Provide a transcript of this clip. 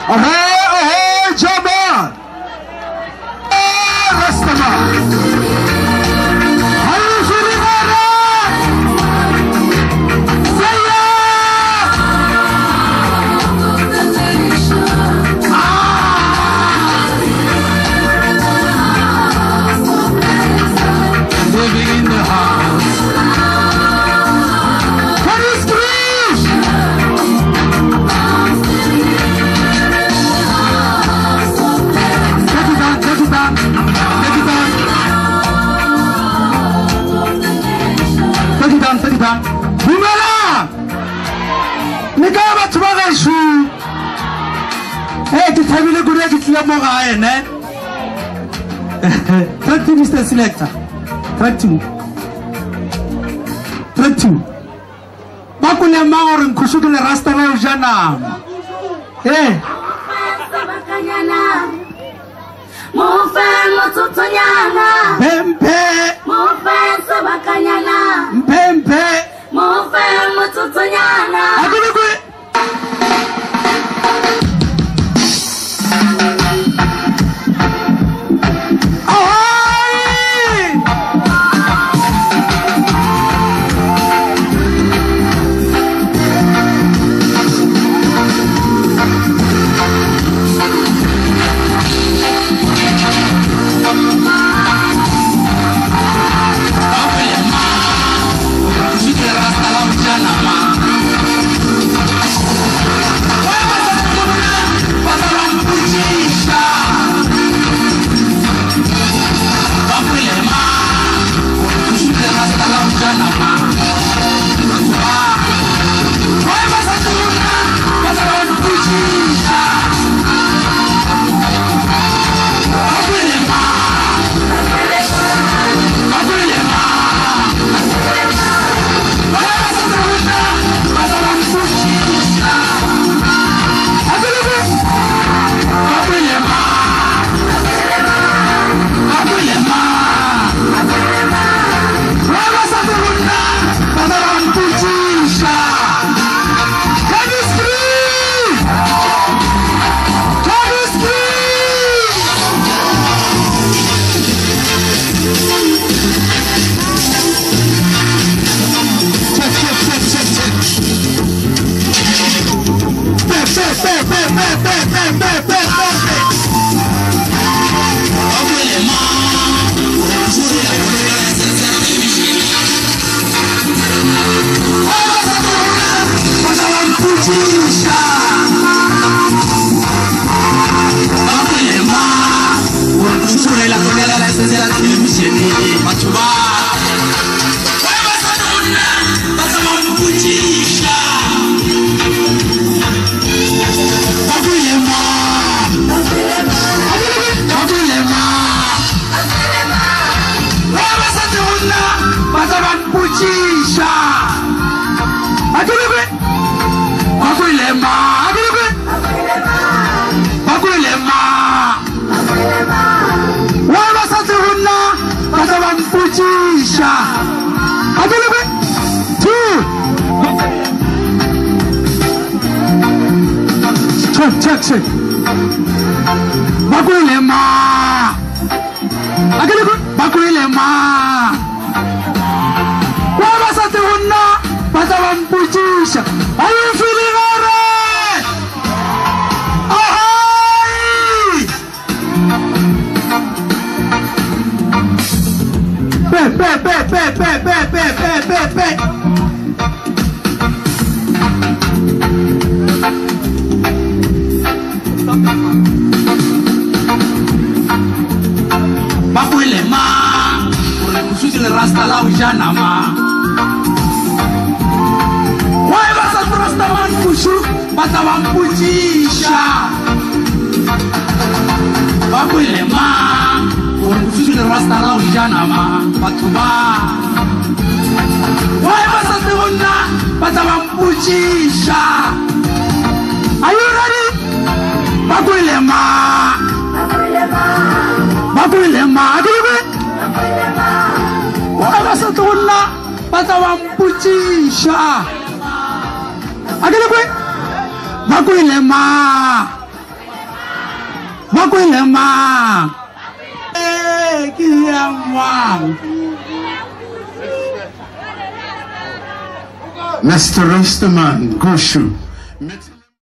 Ahoy, Jaman! Rastaman! Family good at the Moran, eh? Track to Mr. Selector. Track to. Bakule Maur and Kushukula Rastala Jana. Eh? Mofen Mototanyana. Pempe. Mofen Sabakanyana. Pempe. Mofen Mototanyana. Check. Bakulema. Bakulema. Wala sa tuhuna, patawang pujisha. Are you feeling alright? Ahoy! Pe. Bakulema, le rasta la ujana ma. Why was a rasta man kushu, but I want pujisha. Bakulema, le rasta la ujana ma, patuba. Why was a tuhuna, but I want pujisha. Are you ready? Bakulema. Wala sa tuhuna, patawang pujisha. Bakulema. Bakwile ma. Kiyamwa. Mr. Rastaman, Goshu.